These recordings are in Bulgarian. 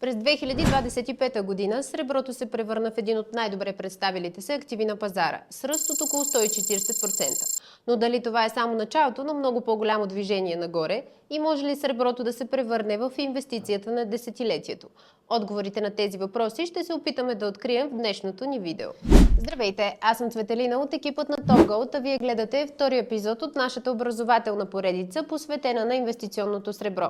През 2025 година среброто се превърна в един от най-добре представилите се активи на пазара, с ръст от около 140%. Но дали това е само началото на много по-голямо движение нагоре и може ли среброто да се превърне в инвестицията на десетилетието? Отговорите на тези въпроси ще се опитаме да открием в днешното ни видео. Здравейте, аз съм Цветелина от екипът на Top Gold, а вие гледате втори епизод от нашата образователна поредица, посветена на инвестиционното сребро.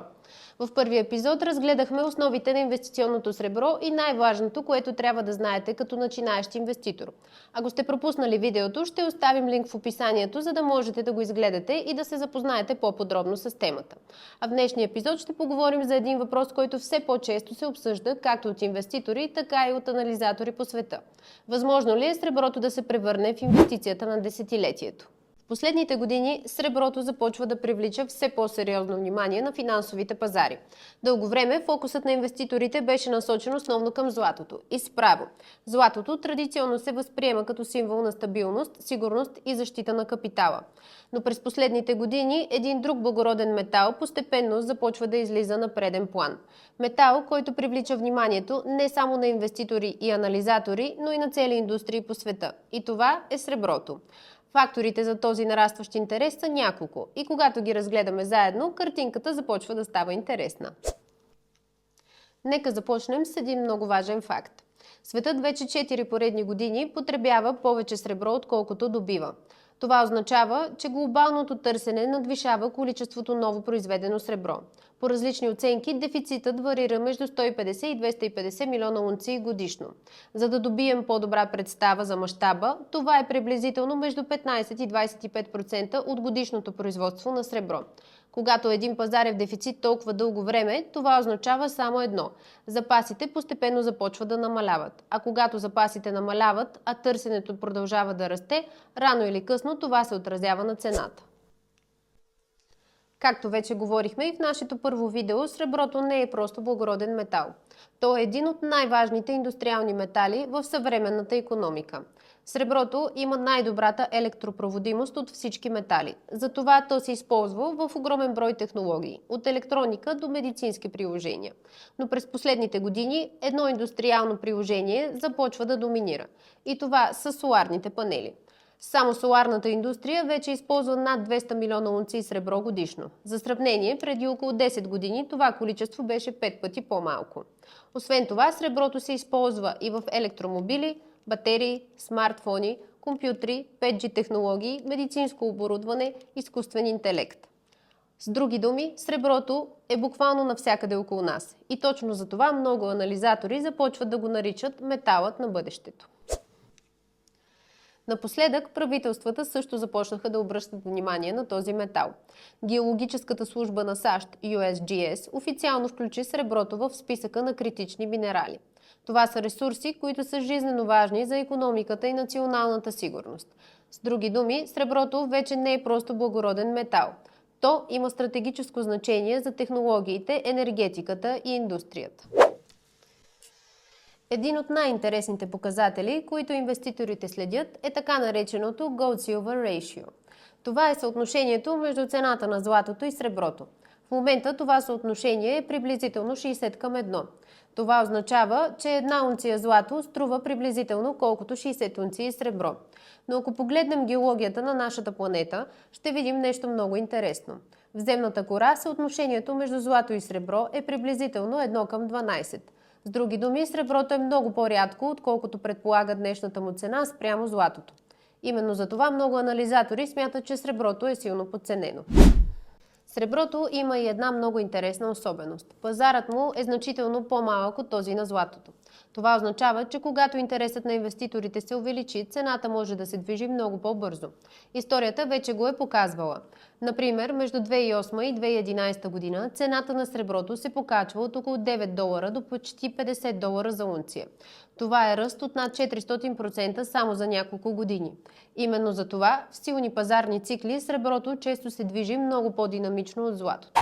В първия епизод разгледахме основите на инвестиционното сребро и най-важното, което трябва да знаете като начинаещ инвеститор. Ако сте пропуснали видеото, ще оставим линк в описанието, за да можете да го изгледате и да се запознаете по-подробно с темата. А в днешния епизод ще поговорим за един въпрос, който все по-често се обсъжда както от инвеститори, така и от анализатори по света. Възможно ли е среброто да се превърне в инвестицията на десетилетието? В последните години среброто започва да привлича все по-сериозно внимание на финансовите пазари. Дълго време фокусът на инвеститорите беше насочен основно към златото. И справо. Златото традиционно се възприема като символ на стабилност, сигурност и защита на капитала. Но през последните години един друг благороден метал постепенно започва да излиза на преден план. Метал, който привлича вниманието не само на инвеститори и анализатори, но и на цели индустрии по света. И това е среброто. Факторите за този нарастващ интерес са няколко и когато ги разгледаме заедно, картинката започва да става интересна. Нека започнем с един много важен факт. Светът вече 4 поредни години потребява повече сребро, отколкото добива. Това означава, че глобалното търсене надвишава количеството ново произведено сребро. По различни оценки, дефицитът варира между 150 и 250 милиона унции годишно. За да добием по-добра представа за мащаба, това е приблизително между 15 и 25% от годишното производство на сребро. Когато един пазар е в дефицит толкова дълго време, това означава само едно – запасите постепенно започват да намаляват. А когато запасите намаляват, а търсенето продължава да расте, рано или късно това се отразява на цената. Както вече говорихме и в нашето първо видео, среброто не е просто благороден метал. То е един от най-важните индустриални метали в съвременната икономика. Среброто има най-добрата електропроводимост от всички метали. Затова то се използва в огромен брой технологии, от електроника до медицински приложения. Но през последните години едно индустриално приложение започва да доминира. И това са соларните панели. Само соларната индустрия вече използва над 200 милиона унции сребро годишно. За сравнение, преди около 10 години това количество беше 5 пъти по-малко. Освен това, среброто се използва и в електромобили, батерии, смартфони, компютри, 5G технологии, медицинско оборудване, изкуствен интелект. С други думи, среброто е буквално навсякъде около нас. И точно за това много анализатори започват да го наричат металът на бъдещето. Напоследък правителствата също започнаха да обръщат внимание на този метал. Геологическата служба на САЩ, USGS, официално включи среброто в списъка на критични минерали. Това са ресурси, които са жизнено важни за икономиката и националната сигурност. С други думи, среброто вече не е просто благороден метал. То има стратегическо значение за технологиите, енергетиката и индустрията. Един от най-интересните показатели, които инвеститорите следят, е така нареченото Gold-Silver Ratio. Това е съотношението между цената на златото и среброто. В момента това съотношение е приблизително 60 към 1. Това означава, че една унция злато струва приблизително колкото 60 унции сребро. Но ако погледнем геологията на нашата планета, ще видим нещо много интересно. В земната кора съотношението между злато и сребро е приблизително 1 към 12. С други думи, среброто е много по-рядко, отколкото предполага днешната му цена спрямо златото. Именно за това много анализатори смятат, че среброто е силно подценено. Среброто има и една много интересна особеност. Пазарът му е значително по-малък от този на златото. Това означава, че когато интересът на инвеститорите се увеличи, цената може да се движи много по-бързо. Историята вече го е показвала. Например, между 2008 и 2011 година цената на среброто се покачва от около 9 долара до почти 50 долара за унция. Това е ръст от над 400% само за няколко години. Именно за това в силни пазарни цикли среброто често се движи много по-динамично от златото.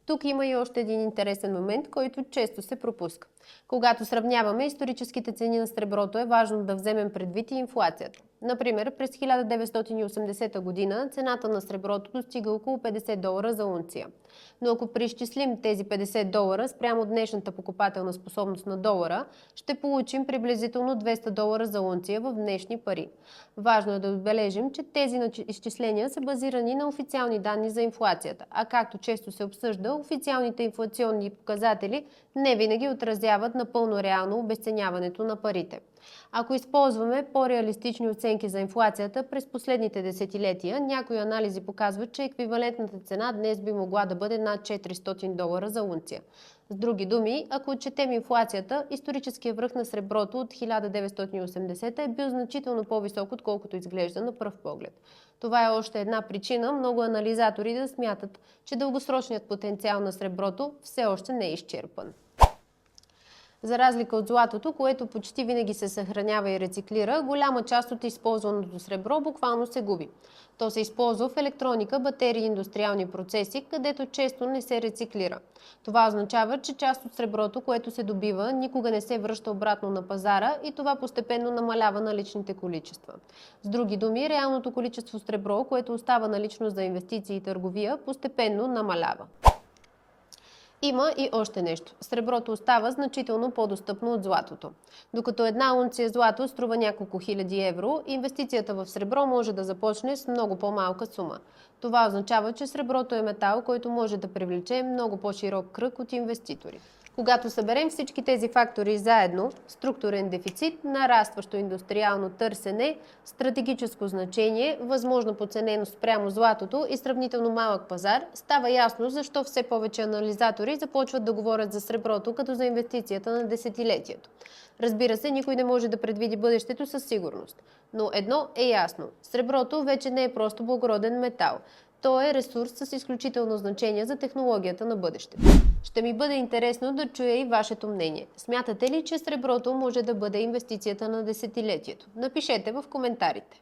Тук има и още един интересен момент, който често се пропуска. Когато сравняваме историческите цени на среброто, е важно да вземем предвид и инфлацията. Например, през 1980 година цената на среброто достига около $50 за унция. Но ако преизчислим тези $50 спрямо днешната покупателна способност на долара, ще получим приблизително $200 за унция в днешни пари. Важно е да отбележим, че тези изчисления са базирани на официални данни за инфлацията, а както често се обсъжда, официалните инфлационни показатели не винаги отразяват напълно реално обесценяването на парите. Ако използваме по-реалистични оценки за инфлацията през последните десетилетия, някои анализи показват, че еквивалентната цена днес би могла да бъде над $400 за унция. С други думи, ако отчетем инфлацията, историческият връх на среброто от 1980 е бил значително по-висок, отколкото изглежда на пръв поглед. Това е още една причина много анализатори да смятат, че дългосрочният потенциал на среброто все още не е изчерпан. За разлика от златото, което почти винаги се съхранява и рециклира, голяма част от използваното сребро буквално се губи. То се използва в електроника, батерии и индустриални процеси, където често не се рециклира. Това означава, че част от среброто, което се добива, никога не се връща обратно на пазара и това постепенно намалява наличните количества. С други думи, реалното количество сребро, което остава налично за инвестиции и търговия, постепенно намалява. Има и още нещо. Среброто остава значително по-достъпно от златото. Докато една унция злато струва няколко хиляди евро, инвестицията в сребро може да започне с много по-малка сума. Това означава, че среброто е метал, който може да привлече много по-широк кръг от инвеститори. Когато съберем всички тези фактори заедно, структурен дефицит, нарастващо индустриално търсене, стратегическо значение, възможно подцененост спрямо златото и сравнително малък пазар, става ясно защо все повече анализатори започват да говорят за среброто като за инвестицията на десетилетието. Разбира се, никой не може да предвиди бъдещето със сигурност. Но едно е ясно – среброто вече не е просто благороден метал. То е ресурс с изключително значение за технологията на бъдещето. Ще ми бъде интересно да чуя и вашето мнение. Смятате ли, че среброто може да бъде инвестицията на десетилетието? Напишете в коментарите.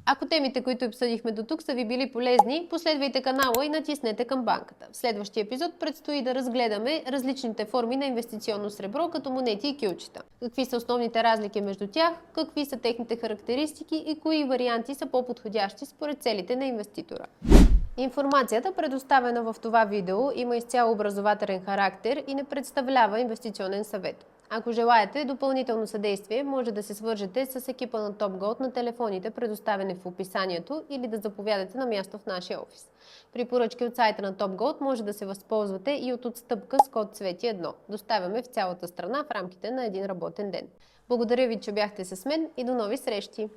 Ако темите, които обсъдихме до тук, са ви били полезни, последвайте канала и натиснете камбанката. В следващия епизод предстои да разгледаме различните форми на инвестиционно сребро, като монети и кюлчета. Какви са основните разлики между тях, какви са техните характеристики и кои варианти са по-подходящи според целите на инвеститора. Информацията, предоставена в това видео, има изцяло образователен характер и не представлява инвестиционен съвет. Ако желаете допълнително съдействие, може да се свържете с екипа на Top Gold на телефоните, предоставени в описанието, или да заповядате на място в нашия офис. При поръчки от сайта на Top Gold може да се възползвате и от отстъпка с код Цвети1. Доставяме в цялата страна в рамките на един работен ден. Благодаря ви, че бяхте с мен и до нови срещи!